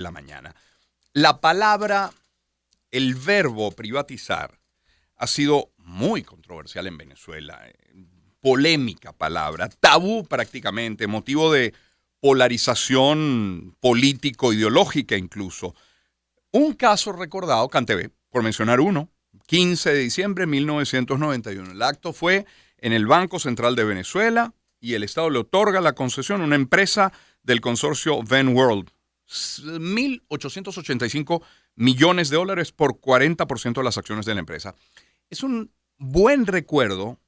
la mañana. La palabra, el verbo privatizar ha sido muy controversial en Venezuela. Polémica palabra, tabú prácticamente, motivo de polarización político-ideológica incluso. Un caso recordado, CanTV, por mencionar uno, 15 de diciembre de 1991. El acto fue en el Banco Central de Venezuela y el Estado le otorga la concesión a una empresa del consorcio Van World. 1.885 millones de dólares por 40% de las acciones de la empresa. Es un buen recuerdo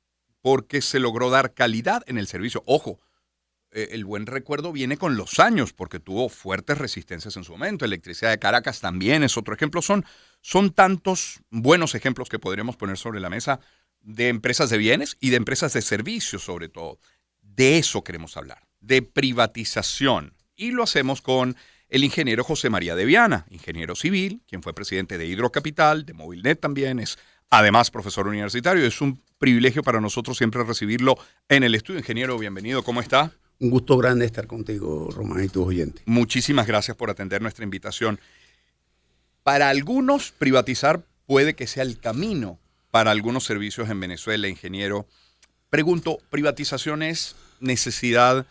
porque se logró dar calidad en el servicio. Ojo, el buen recuerdo viene con los años porque tuvo fuertes resistencias en su momento. Electricidad de Caracas también es otro ejemplo. Son tantos buenos ejemplos que podríamos poner sobre la mesa de empresas de bienes y de empresas de servicios sobre todo. De eso queremos hablar, de privatización. Y lo hacemos con el ingeniero José María de Viana, ingeniero civil, quien fue presidente de Hidrocapital, de Movilnet también, es además profesor universitario. Es un privilegio para nosotros siempre recibirlo en el estudio. Ingeniero, bienvenido, ¿cómo está? Un gusto grande estar contigo, Román, y tus oyentes. Muchísimas gracias por atender nuestra invitación. Para algunos, privatizar puede que sea el camino para algunos servicios en Venezuela, ingeniero. Pregunto, ¿privatización es necesidad,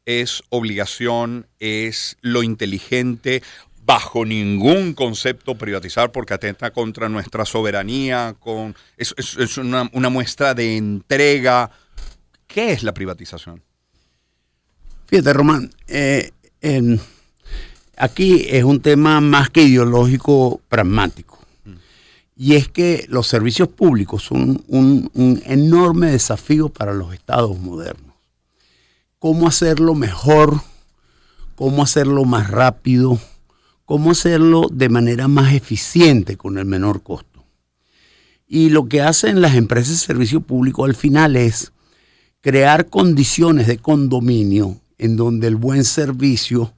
es obligación, es lo inteligente? Bajo ningún concepto privatizar porque atenta contra nuestra soberanía, es una muestra de entrega. ¿Qué es la privatización? Fíjate, Román, aquí es un tema más que ideológico, pragmático. Y es que los servicios públicos son un enorme desafío para los estados modernos. ¿Cómo hacerlo mejor? ¿Cómo hacerlo más rápido? ¿Cómo hacerlo de manera más eficiente con el menor costo? Y lo que hacen las empresas de servicio público al final es crear condiciones de condominio en donde el buen servicio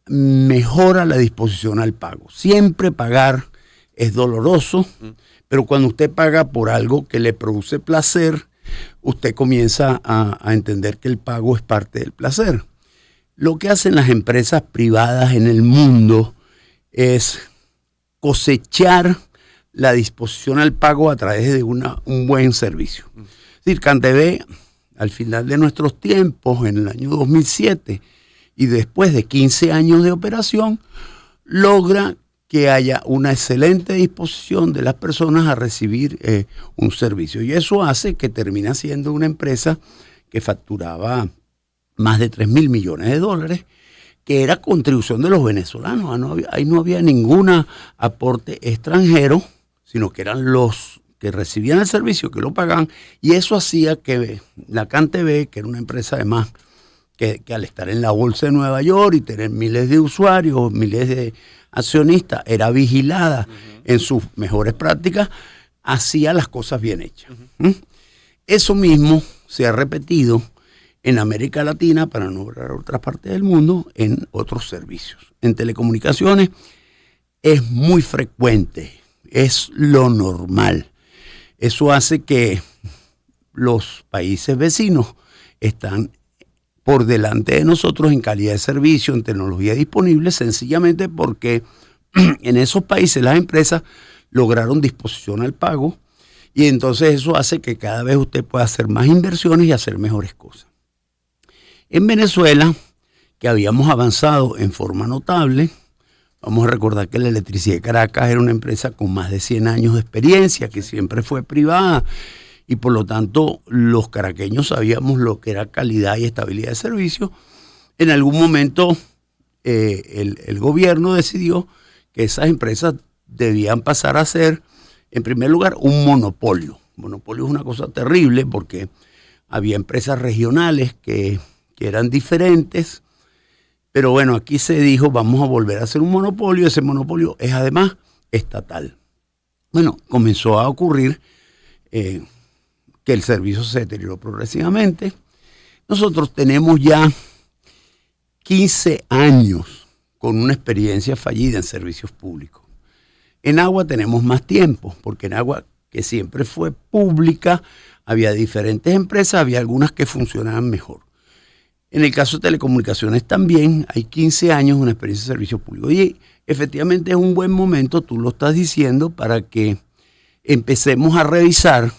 mejora la disposición al pago. Siempre pagar es doloroso, pero cuando usted paga por algo que le produce placer, usted comienza a entender que el pago es parte del placer. Lo que hacen las empresas privadas en el mundo es cosechar la disposición al pago a través de un buen servicio. Es decir, CanTV, al final de nuestros tiempos, en el año 2007, y después de 15 años de operación, logra que haya una excelente disposición de las personas a recibir un servicio. Y eso hace que termine siendo una empresa que facturaba más de 3.000 millones de dólares, que era contribución de los venezolanos. Ahí no había ningún aporte extranjero, sino que eran los que recibían el servicio, que lo pagaban, y eso hacía que la CanTV, que era una empresa además que al estar en la bolsa de Nueva York y tener miles de usuarios, miles de accionistas, era vigilada en sus mejores prácticas, hacía las cosas bien hechas. Eso mismo se ha repetido en América Latina, para no hablar de otras partes del mundo, en otros servicios. En telecomunicaciones es muy frecuente, es lo normal. Eso hace que los países vecinos están por delante de nosotros en calidad de servicio, en tecnología disponible, sencillamente porque en esos países las empresas lograron disposición al pago y entonces eso hace que cada vez usted pueda hacer más inversiones y hacer mejores cosas. En Venezuela, que habíamos avanzado en forma notable, vamos a recordar que la Electricidad de Caracas era una empresa con más de 100 años de experiencia, que siempre fue privada, y por lo tanto los caraqueños sabíamos lo que era calidad y estabilidad de servicio. En algún momento el gobierno decidió que esas empresas debían pasar a ser, en primer lugar, un monopolio. Monopolio es una cosa terrible porque había empresas regionales que eran diferentes, pero bueno, aquí se dijo vamos a volver a hacer un monopolio. Ese monopolio es además estatal. Bueno, comenzó a ocurrir que el servicio se deterioró progresivamente. Nosotros tenemos ya 15 años con una experiencia fallida en servicios públicos. En agua tenemos más tiempo, porque en agua, que siempre fue pública, había diferentes empresas, había algunas que funcionaban mejor. En el caso de telecomunicaciones también hay 15 años de una experiencia de servicio público. Y efectivamente es un buen momento, tú lo estás diciendo, para que empecemos a revisar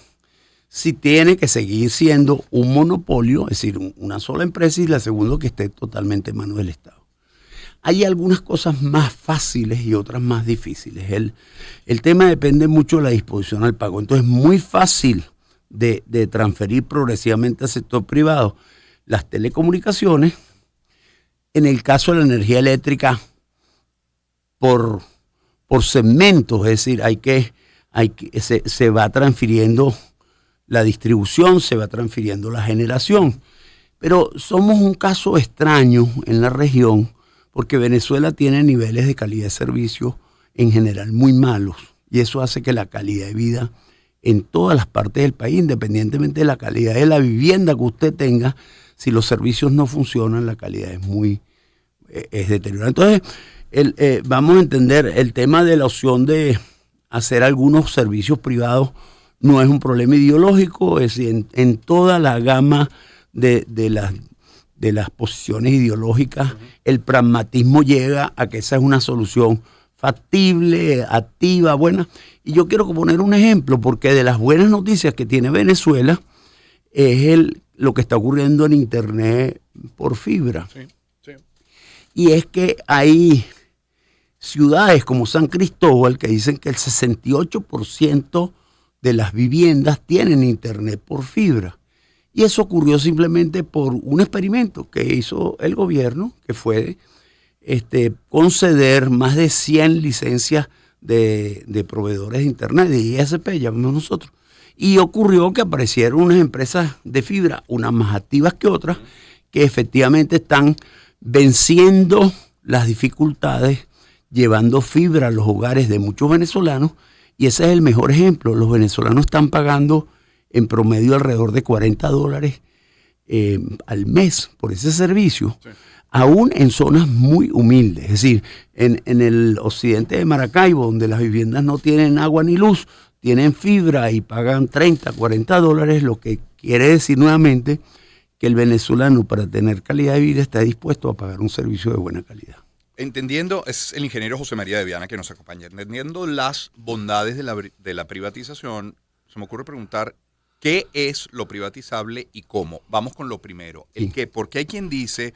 si tiene que seguir siendo un monopolio, es decir, una sola empresa, y la segunda que esté totalmente en manos del Estado. Hay algunas cosas más fáciles y otras más difíciles. El tema depende mucho de la disposición al pago. Entonces es muy fácil de transferir progresivamente al sector privado las telecomunicaciones. En el caso de la energía eléctrica, por segmentos, es decir, se va transfiriendo la distribución, se va transfiriendo la generación. Pero somos un caso extraño en la región porque Venezuela tiene niveles de calidad de servicio en general muy malos y eso hace que la calidad de vida en todas las partes del país, independientemente de la calidad de la vivienda que usted tenga, si los servicios no funcionan, la calidad es deteriorada. Entonces, vamos a entender el tema de la opción de hacer algunos servicios privados no es un problema ideológico, es decir, en toda la gama de las posiciones ideológicas, el pragmatismo llega a que esa es una solución factible, activa, buena. Y yo quiero poner un ejemplo, porque de las buenas noticias que tiene Venezuela es lo que está ocurriendo en Internet por fibra. Sí, sí. Y es que hay ciudades como San Cristóbal que dicen que el 68% de las viviendas tienen Internet por fibra. Y eso ocurrió simplemente por un experimento que hizo el gobierno, que fue conceder más de 100 licencias de proveedores de Internet, de ISP, llamamos nosotros. Y ocurrió que aparecieron unas empresas de fibra, unas más activas que otras, que efectivamente están venciendo las dificultades, llevando fibra a los hogares de muchos venezolanos. Y ese es el mejor ejemplo. Los venezolanos están pagando en promedio alrededor de $40 al mes por ese servicio, sí, aún en zonas muy humildes. Es decir, en el occidente de Maracaibo, donde las viviendas no tienen agua ni luz, tienen fibra y pagan $30, $40, lo que quiere decir nuevamente que el venezolano, para tener calidad de vida, está dispuesto a pagar un servicio de buena calidad. Entendiendo, es el ingeniero José María de Viana que nos acompaña, entendiendo las bondades de la privatización, se me ocurre preguntar, ¿qué es lo privatizable y cómo? Vamos con lo primero, el qué, porque hay quien dice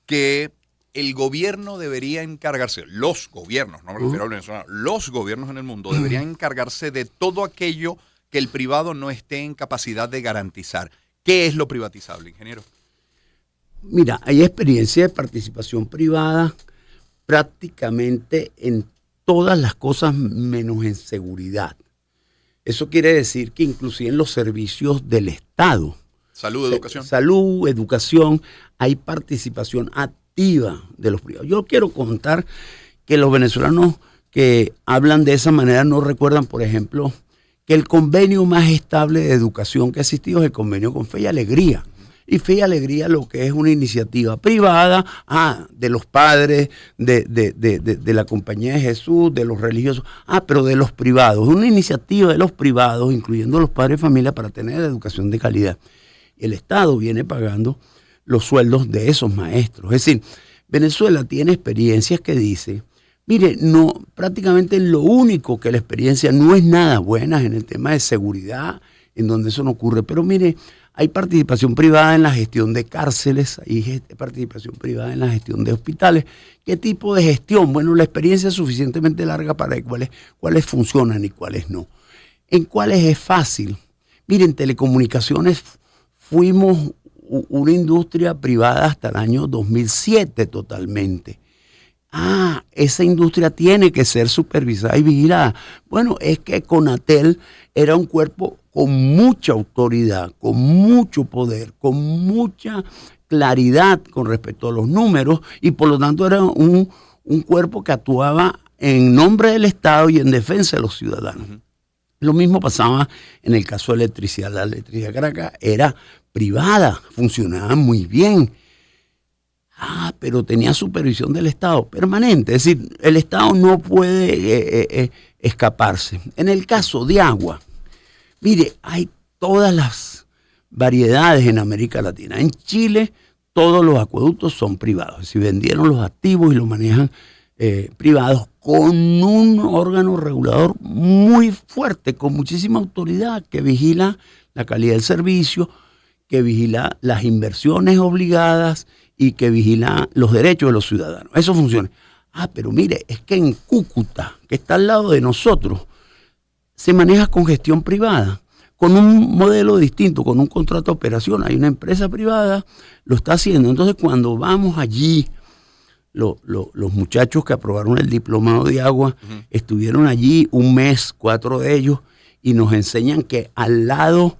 que el gobierno debería encargarse, los gobiernos, no me refiero al venezolano, los gobiernos en el mundo deberían encargarse de todo aquello que el privado no esté en capacidad de garantizar. ¿Qué es lo privatizable, ingeniero? Mira, hay experiencia de participación privada prácticamente en todas las cosas menos en seguridad. Eso quiere decir que inclusive en los servicios del Estado, salud, educación. Salud, educación, hay participación activa de los privados. Yo quiero contar que los venezolanos que hablan de esa manera no recuerdan, por ejemplo, que el convenio más estable de educación que ha existido es el convenio con Fe y Alegría. Y Fe y Alegría lo que es una iniciativa privada de los padres, de la Compañía de Jesús, de los religiosos, pero de los privados. Es una iniciativa de los privados, incluyendo los padres de familia, para tener educación de calidad. El Estado viene pagando los sueldos de esos maestros. Es decir, Venezuela tiene experiencias que dice, mire, no, prácticamente lo único que la experiencia no es nada buena en el tema de seguridad, en donde eso no ocurre, pero mire, hay participación privada en la gestión de cárceles, hay participación privada en la gestión de hospitales. ¿Qué tipo de gestión? Bueno, la experiencia es suficientemente larga para ver cuáles funcionan y cuáles no. ¿En cuáles es fácil? Miren, telecomunicaciones fuimos una industria privada hasta el año 2007 totalmente. Esa industria tiene que ser supervisada y vigilada. Bueno, es que Conatel era un cuerpo con mucha autoridad, con mucho poder, con mucha claridad con respecto a los números y por lo tanto era un cuerpo que actuaba en nombre del Estado y en defensa de los ciudadanos. Lo mismo pasaba en el caso de electricidad. La electricidad de Caracas era privada, funcionaba muy bien. Pero tenía supervisión del Estado permanente. Es decir, el Estado no puede escaparse. En el caso de agua, mire, hay todas las variedades en América Latina. En Chile todos los acueductos son privados. Si vendieron los activos y los manejan privados con un órgano regulador muy fuerte, con muchísima autoridad, que vigila la calidad del servicio, que vigila las inversiones obligadas y que vigila los derechos de los ciudadanos. Eso funciona. Pero mire, es que en Cúcuta, que está al lado de nosotros, se maneja con gestión privada, con un modelo distinto, con un contrato de operación. Hay una empresa privada, lo está haciendo. Entonces, cuando vamos allí, los muchachos que aprobaron el diplomado de agua, estuvieron allí un mes, 4 de ellos, y nos enseñan que al lado,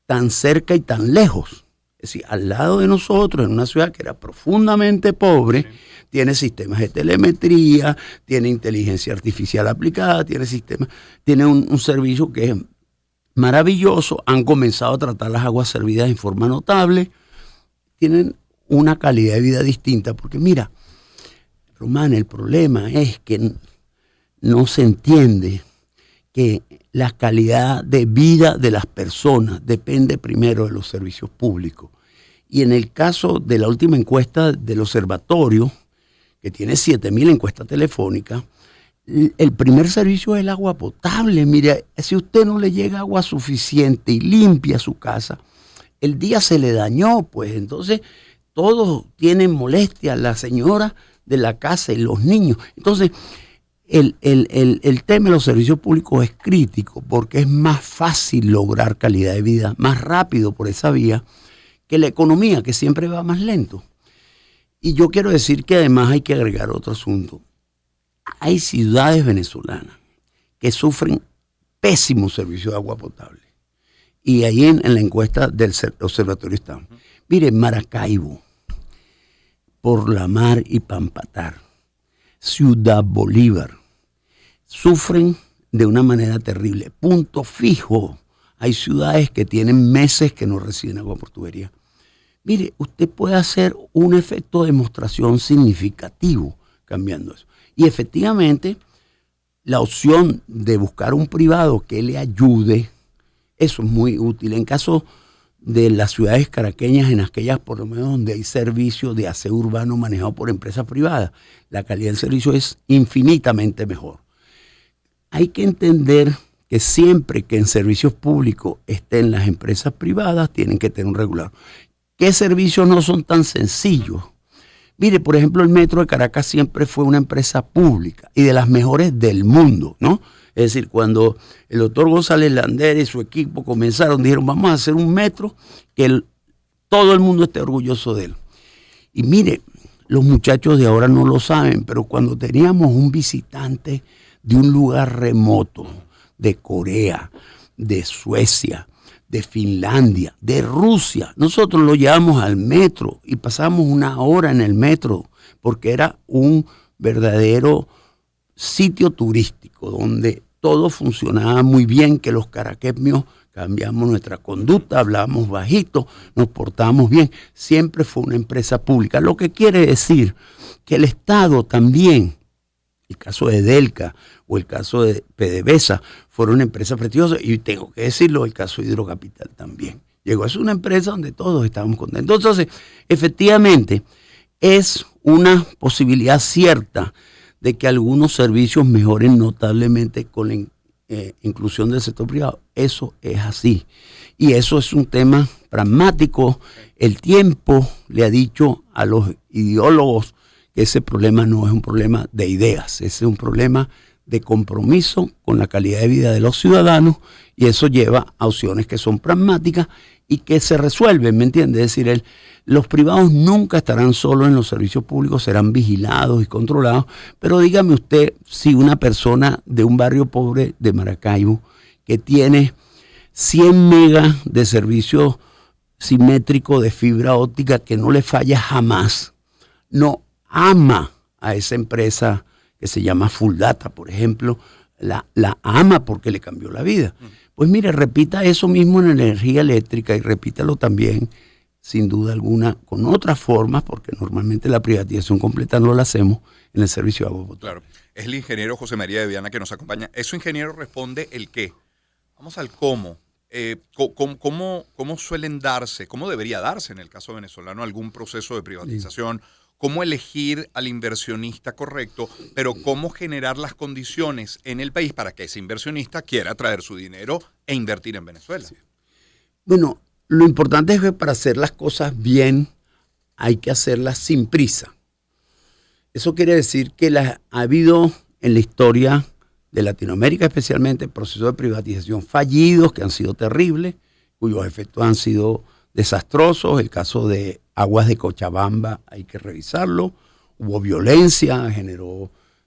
tan cerca y tan lejos, es decir, al lado de nosotros, en una ciudad que era profundamente pobre, tiene sistemas de telemetría, tiene inteligencia artificial aplicada, tiene un servicio que es maravilloso. Han comenzado a tratar las aguas servidas en forma notable, tienen una calidad de vida distinta, porque mira, Román, el problema es que no se entiende que la calidad de vida de las personas depende primero de los servicios públicos. Y en el caso de la última encuesta del observatorio, que tiene 7.000 encuestas telefónicas, el primer servicio es el agua potable. Mire, si usted no le llega agua suficiente y limpia a su casa, el día se le dañó, pues entonces todos tienen molestia, la señora de la casa y los niños. Entonces, el tema de los servicios públicos es crítico porque es más fácil lograr calidad de vida, más rápido por esa vía, que la economía, que siempre va más lento. Y yo quiero decir que además hay que agregar otro asunto. Hay ciudades venezolanas que sufren pésimos servicios de agua potable. Y ahí en la encuesta del observatorio están. Miren, Maracaibo, Por la Mar y Pampatar, Ciudad Bolívar, sufren de una manera terrible. Punto Fijo. Hay ciudades que tienen meses que no reciben agua por tubería. Mire, usted puede hacer un efecto de demostración significativo cambiando eso. Y efectivamente, la opción de buscar un privado que le ayude, eso es muy útil. En caso de las ciudades caraqueñas, en aquellas por lo menos donde hay servicio de aseo urbano manejado por empresas privadas, la calidad del servicio es infinitamente mejor. Hay que entender que siempre que en servicios públicos estén las empresas privadas, tienen que tener un regulador. ¿Qué servicios no son tan sencillos? Mire, por ejemplo, el Metro de Caracas siempre fue una empresa pública y de las mejores del mundo, ¿no? Es decir, cuando el doctor González Lander y su equipo comenzaron, dijeron, vamos a hacer un metro que todo el mundo esté orgulloso de él. Y mire, los muchachos de ahora no lo saben, pero cuando teníamos un visitante de un lugar remoto, de Corea, de Suecia, de Finlandia, de Rusia, nosotros lo llevamos al metro y pasamos 1 hora en el metro porque era un verdadero sitio turístico donde todo funcionaba muy bien, que los caraqueños cambiamos nuestra conducta, hablábamos bajito, nos portábamos bien. Siempre fue una empresa pública, lo que quiere decir que el Estado también, el caso de Delca o el caso de PDVSA, fueron empresas prestigiosas, y tengo que decirlo, el caso de Hidrocapital también. Llegó a ser una empresa donde todos estábamos contentos. Entonces, efectivamente, es una posibilidad cierta de que algunos servicios mejoren notablemente con la inclusión del sector privado. Eso es así. Y eso es un tema pragmático. El tiempo le ha dicho a los ideólogos que ese problema no es un problema de ideas, ese es un problema de compromiso con la calidad de vida de los ciudadanos, y eso lleva a opciones que son pragmáticas y que se resuelven, ¿me entiende? Es decir, los privados nunca estarán solos en los servicios públicos, serán vigilados y controlados, pero dígame usted si una persona de un barrio pobre de Maracaibo que tiene 100 megas de servicio simétrico de fibra óptica que no le falla jamás, no ama a esa empresa que se llama Full Data, por ejemplo, la ama porque le cambió la vida. Pues mire, repita eso mismo en la energía eléctrica y repítalo también, sin duda alguna, con otras formas, porque normalmente la privatización completa no la hacemos en el servicio de agua potable. Claro, es el ingeniero José María de Viana que nos acompaña. ¿Eso, ingeniero, responde el qué? Vamos al cómo. ¿Cómo suelen darse, cómo debería darse en el caso venezolano algún proceso de privatización? Cómo elegir al inversionista correcto, pero cómo generar las condiciones en el país para que ese inversionista quiera traer su dinero e invertir en Venezuela. Sí. Bueno, lo importante es que para hacer las cosas bien hay que hacerlas sin prisa. Eso quiere decir que ha habido en la historia de Latinoamérica especialmente procesos de privatización fallidos que han sido terribles, cuyos efectos han sido desastrosos. El caso de Aguas de Cochabamba hay que revisarlo. Hubo violencia,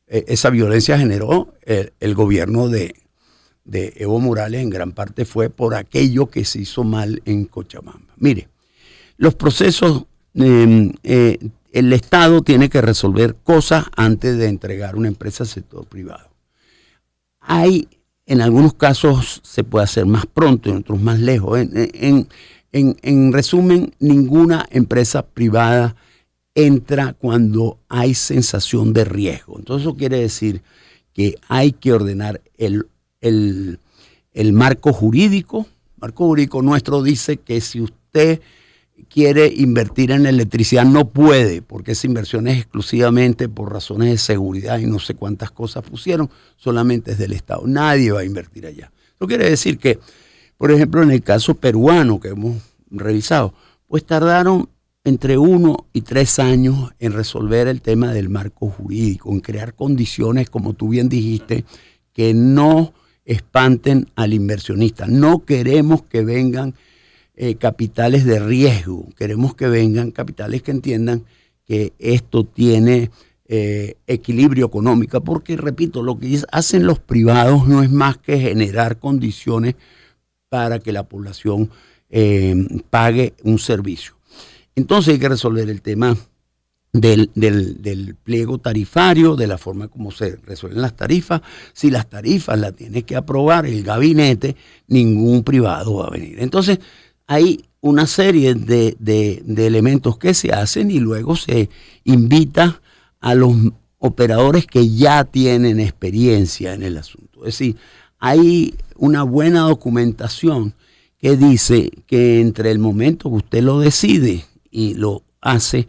esa violencia generó el gobierno de Evo Morales, en gran parte fue por aquello que se hizo mal en Cochabamba. Mire, los procesos, el Estado tiene que resolver cosas antes de entregar una empresa al sector privado. En algunos casos se puede hacer más pronto, en otros más lejos. En resumen, ninguna empresa privada entra cuando hay sensación de riesgo. Entonces eso quiere decir que hay que ordenar el marco jurídico. El marco jurídico nuestro dice que si usted quiere invertir en electricidad no puede, porque esa inversión es exclusivamente por razones de seguridad y no sé cuántas cosas pusieron, solamente es del Estado. Nadie va a invertir allá. Eso quiere decir que, por ejemplo, en el caso peruano que hemos revisado, pues tardaron entre 1 y 3 años en resolver el tema del marco jurídico, en crear condiciones, como tú bien dijiste, que no espanten al inversionista. No queremos que vengan capitales de riesgo, queremos que vengan capitales que entiendan que esto tiene equilibrio económico, porque repito, lo que hacen los privados no es más que generar condiciones para que la población pague un servicio. Entonces hay que resolver el tema del pliego tarifario, de la forma como se resuelven las tarifas. Si las tarifas las tiene que aprobar el gabinete, ningún privado va a venir. Entonces hay una serie de elementos que se hacen y luego se invita a los operadores que ya tienen experiencia en el asunto. Es decir, hay una buena documentación que dice que entre el momento que usted lo decide y lo hace,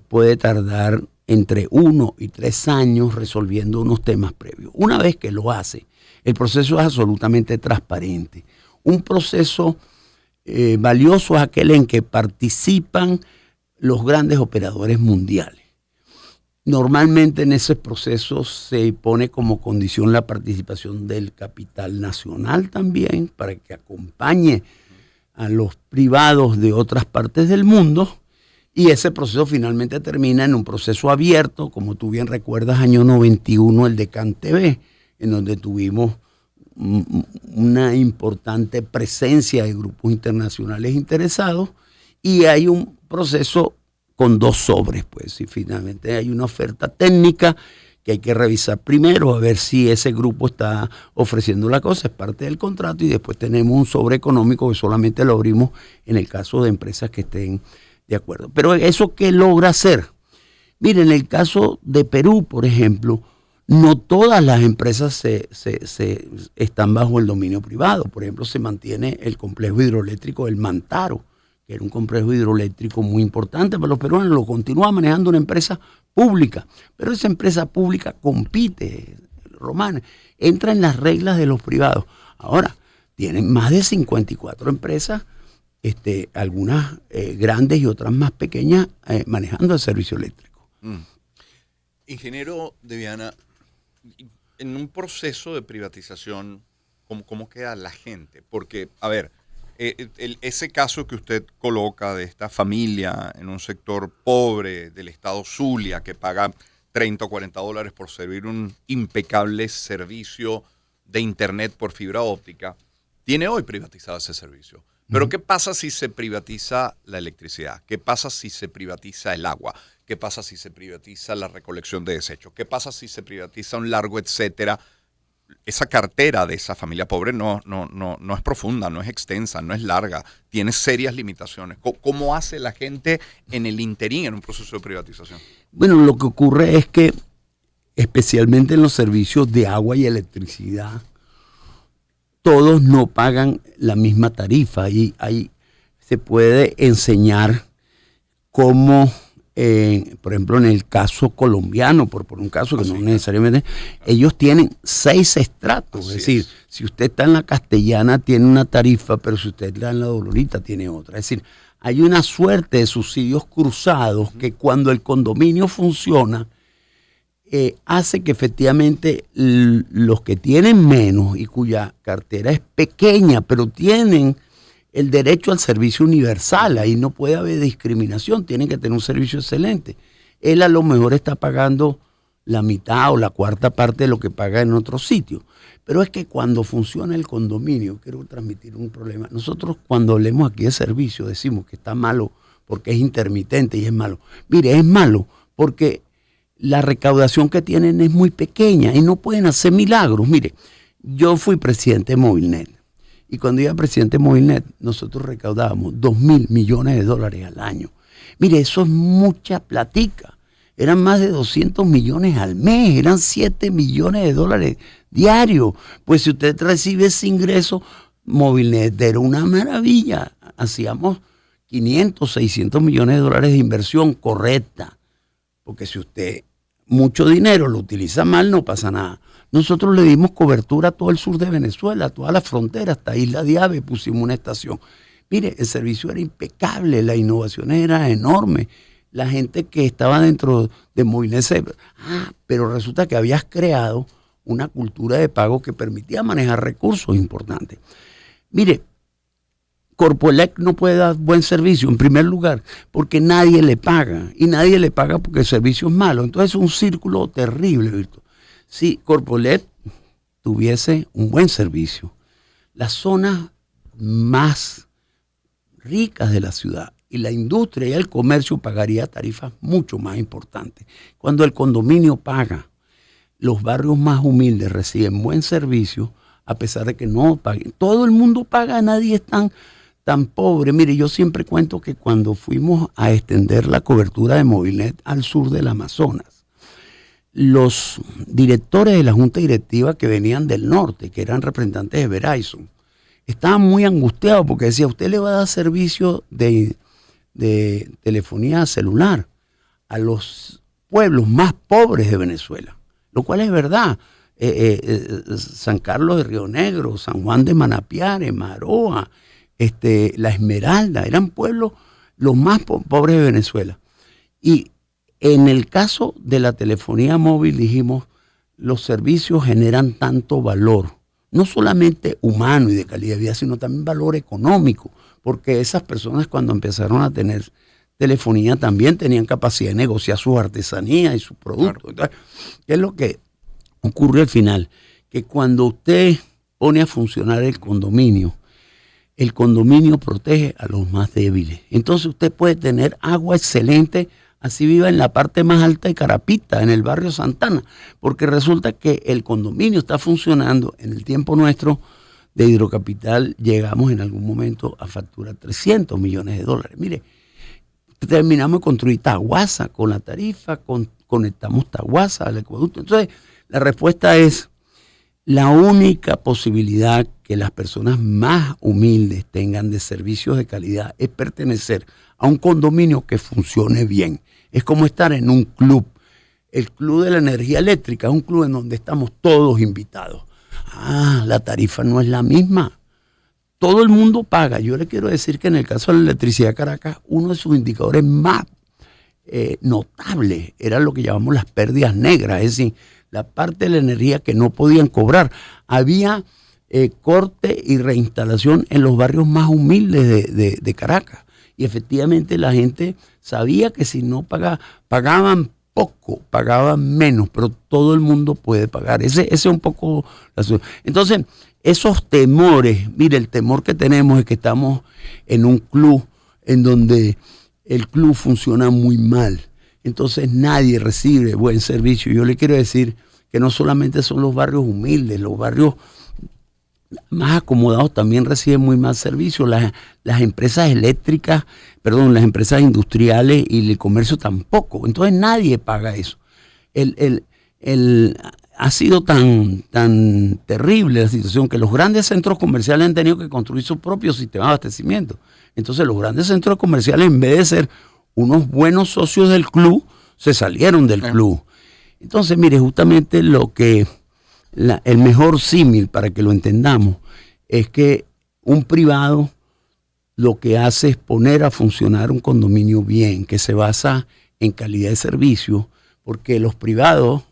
puede tardar entre 1 y 3 años resolviendo unos temas previos. Una vez que lo hace, el proceso es absolutamente transparente. Un proceso valioso es aquel en que participan los grandes operadores mundiales. Normalmente en ese proceso se pone como condición la participación del capital nacional también, para que acompañe a los privados de otras partes del mundo, y ese proceso finalmente termina en un proceso abierto, como tú bien recuerdas, año 91, el de CanTV, en donde tuvimos una importante presencia de grupos internacionales interesados, y hay un proceso con 2 sobres, pues, y finalmente hay una oferta técnica que hay que revisar primero, a ver si ese grupo está ofreciendo la cosa, es parte del contrato, y después tenemos un sobre económico que solamente lo abrimos en el caso de empresas que estén de acuerdo. Pero ¿eso qué logra hacer? Miren, en el caso de Perú, por ejemplo, no todas las empresas están bajo el dominio privado. Por ejemplo, se mantiene el complejo hidroeléctrico del Mantaro, que era un complejo hidroeléctrico muy importante para los peruanos. Lo continúa manejando una empresa pública, pero esa empresa pública compite, Román, entra en las reglas de los privados. Ahora, tienen más de 54 empresas, algunas grandes y otras más pequeñas, manejando el servicio eléctrico. Ingeniero De Viana, en un proceso de privatización, ¿cómo queda la gente? Porque, a ver, ese caso que usted coloca de esta familia en un sector pobre del estado Zulia que paga 30 o 40 dólares por servir un impecable servicio de internet por fibra óptica, tiene hoy privatizado ese servicio. Pero ¿qué pasa si se privatiza la electricidad? ¿Qué pasa si se privatiza el agua? ¿Qué pasa si se privatiza la recolección de desechos? ¿Qué pasa si se privatiza un largo etcétera? Esa cartera de esa familia pobre no es profunda, no es extensa, no es larga, tiene serias limitaciones. ¿Cómo hace la gente en el interín en un proceso de privatización? Bueno, lo que ocurre es que, especialmente en los servicios de agua y electricidad, todos no pagan la misma tarifa y ahí se puede enseñar cómo, por ejemplo, en el caso colombiano, por un caso que no necesariamente, ellos tienen 6 estratos. Es decir, si usted está en la Castellana tiene una tarifa, pero si usted está en la Dolorita tiene otra. Es decir, hay una suerte de subsidios cruzados que cuando el condominio funciona, hace que efectivamente los que tienen menos y cuya cartera es pequeña, pero tienen el derecho al servicio universal, ahí no puede haber discriminación, tienen que tener un servicio excelente. Él a lo mejor está pagando la mitad o la cuarta parte de lo que paga en otro sitio. Pero es que cuando funciona el condominio, quiero transmitir un problema. Nosotros cuando hablemos aquí de servicio decimos que está malo porque es intermitente y es malo. Mire, es malo porque la recaudación que tienen es muy pequeña y no pueden hacer milagros. Mire, yo fui presidente de Movilnet y cuando iba presidente de Movilnet nosotros recaudábamos $2.000 millones al año. Mire, eso es mucha platica. Eran más de 200 millones al mes, eran $7 millones diarios. Pues si usted recibe ese ingreso, Movilnet era una maravilla. Hacíamos 500, 600 millones de dólares de inversión correcta. Porque si usted mucho dinero lo utiliza mal, no pasa nada. Nosotros le dimos cobertura a todo el sur de Venezuela, a toda la frontera, hasta Isla de Ave pusimos una estación. Mire, el servicio era impecable, la innovación era enorme. La gente que estaba dentro de Movilnet pero resulta que habías creado una cultura de pago que permitía manejar recursos importantes. Mire, Corpoelec no puede dar buen servicio, en primer lugar, porque nadie le paga, y nadie le paga porque el servicio es malo. Entonces es un círculo terrible, Víctor. Si Corpoelec tuviese un buen servicio, las zonas más ricas de la ciudad y la industria y el comercio pagaría tarifas mucho más importantes. Cuando el condominio paga, los barrios más humildes reciben buen servicio, a pesar de que no paguen. Todo el mundo paga, nadie es tan pobre. Mire, yo siempre cuento que cuando fuimos a extender la cobertura de Movilnet al sur del Amazonas, los directores de la junta directiva que venían del norte, que eran representantes de Verizon, estaban muy angustiados porque decía, usted le va a dar servicio de telefonía celular a los pueblos más pobres de Venezuela, lo cual es verdad. San Carlos de Río Negro, San Juan de Manapiare, Maroa, La Esmeralda, eran pueblos los más pobres de Venezuela. Y en el caso de la telefonía móvil dijimos, los servicios generan tanto valor, no solamente humano y de calidad de vida, sino también valor económico, porque esas personas cuando empezaron a tener telefonía también tenían capacidad de negociar sus artesanías y sus productos. Entonces, ¿qué es lo que ocurre al final? Que cuando usted pone a funcionar el condominio protege a los más débiles. Entonces usted puede tener agua excelente, así viva en la parte más alta de Carapita, en el barrio Santana, porque resulta que el condominio está funcionando. En el tiempo nuestro de Hidrocapital llegamos en algún momento a facturar $300 millones. Mire, terminamos de construir Tahuasa con la tarifa, conectamos Tahuasa al acueducto. Entonces, la respuesta es, la única posibilidad que las personas más humildes tengan de servicios de calidad es pertenecer a un condominio que funcione bien. Es como estar en un club. El Club de la Energía Eléctrica es un club en donde estamos todos invitados. La tarifa no es la misma. Todo el mundo paga. Yo le quiero decir que en el caso de la electricidad de Caracas, uno de sus indicadores más notables era lo que llamamos las pérdidas negras, es decir, la parte de la energía que no podían cobrar. Había corte y reinstalación en los barrios más humildes de Caracas. Y efectivamente la gente sabía que si no pagaban poco, pagaban menos, pero todo el mundo puede pagar. Ese es un poco la situación. Entonces, esos temores, mire, el temor que tenemos es que estamos en un club en donde el club funciona muy mal. Entonces nadie recibe buen servicio. Yo le quiero decir que no solamente son los barrios humildes, los barrios más acomodados también reciben muy mal servicio. Las empresas eléctricas, las empresas industriales y el comercio tampoco. Entonces nadie paga eso. ha sido tan terrible la situación que los grandes centros comerciales han tenido que construir su propio sistema de abastecimiento. Entonces los grandes centros comerciales, en vez de ser unos buenos socios del club, se salieron del club. Entonces, mire, justamente el mejor símil para que lo entendamos es que un privado lo que hace es poner a funcionar un condominio bien, que se basa en calidad de servicio, porque los privados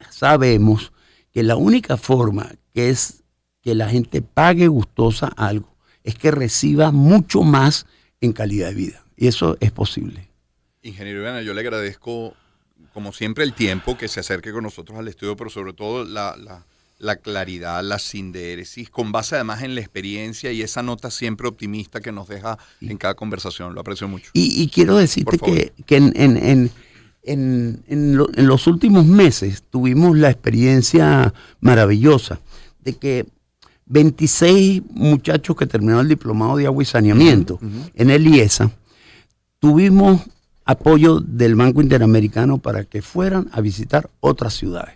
sabemos que la única forma que es que la gente pague gustosa algo es que reciba mucho más en calidad de vida. Y eso es posible. Ingeniero Ivana, yo le agradezco, como siempre, el tiempo que se acerque con nosotros al estudio, pero sobre todo la claridad, la sindéresis, con base además en la experiencia y esa nota siempre optimista que nos deja en cada conversación. Lo aprecio mucho. Y quiero decirte que en los últimos meses tuvimos la experiencia maravillosa de que 26 muchachos que terminaron el diplomado de agua y saneamiento en el IESA, tuvimos apoyo del Banco Interamericano para que fueran a visitar otras ciudades.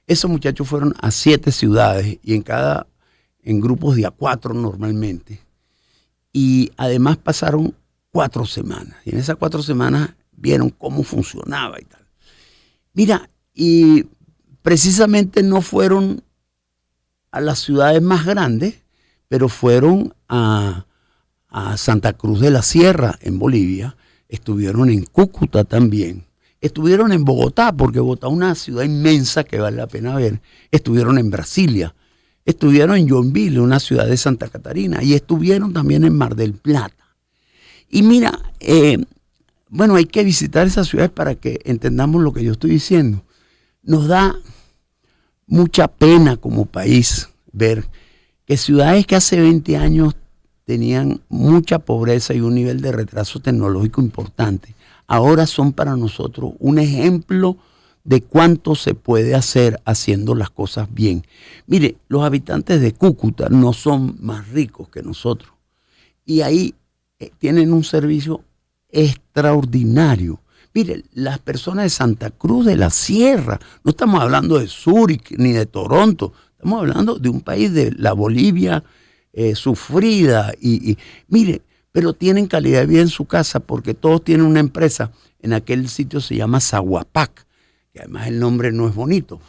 Esos muchachos fueron a 7 ciudades y en grupos de a 4 normalmente. Y además pasaron 4 semanas. Y en esas 4 semanas vieron cómo funcionaba y tal. Mira, y precisamente no fueron a las ciudades más grandes, pero fueron a Santa Cruz de la Sierra, en Bolivia. Estuvieron en Cúcuta también. Estuvieron en Bogotá, porque Bogotá es una ciudad inmensa que vale la pena ver. Estuvieron en Brasilia. Estuvieron en Joinville, una ciudad de Santa Catarina. Y estuvieron también en Mar del Plata. Y mira, bueno, hay que visitar esas ciudades para que entendamos lo que yo estoy diciendo. Nos da mucha pena como país ver que ciudades que hace 20 años tenían mucha pobreza y un nivel de retraso tecnológico importante, ahora son para nosotros un ejemplo de cuánto se puede hacer haciendo las cosas bien. Mire, los habitantes de Cúcuta no son más ricos que nosotros y ahí tienen un servicio extraordinario. Mire, las personas de Santa Cruz de la Sierra, no estamos hablando de Zúrich ni de Toronto, estamos hablando de un país de la Bolivia sufrida y mire, pero tienen calidad de vida en su casa porque todos tienen una empresa. En aquel sitio se llama Zaguapac, que además el nombre no es bonito,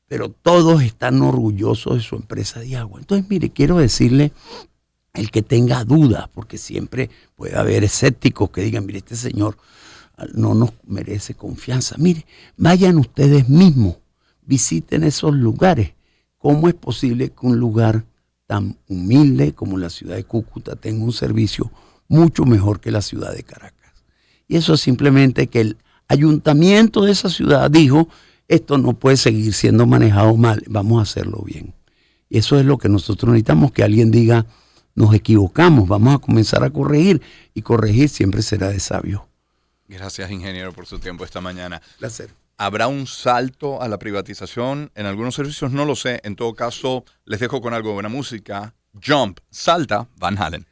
pero todos están orgullosos de su empresa de agua. Entonces, mire, quiero decirle, el que tenga dudas, porque siempre puede haber escépticos que digan, mire, este señor no nos merece confianza. Mire, vayan ustedes mismos, visiten esos lugares. ¿Cómo es posible que un lugar tan humilde como la ciudad de Cúcuta tenga un servicio mucho mejor que la ciudad de Caracas? Y eso es simplemente que el ayuntamiento de esa ciudad dijo, esto no puede seguir siendo manejado mal, vamos a hacerlo bien. Y eso es lo que nosotros necesitamos, que alguien diga, nos equivocamos, vamos a comenzar a corregir, y corregir siempre será de sabio. Gracias, ingeniero, por su tiempo esta mañana. Placer. ¿Habrá un salto a la privatización en algunos servicios? No lo sé. En todo caso, les dejo con algo de buena música. Jump, salta, Van Halen.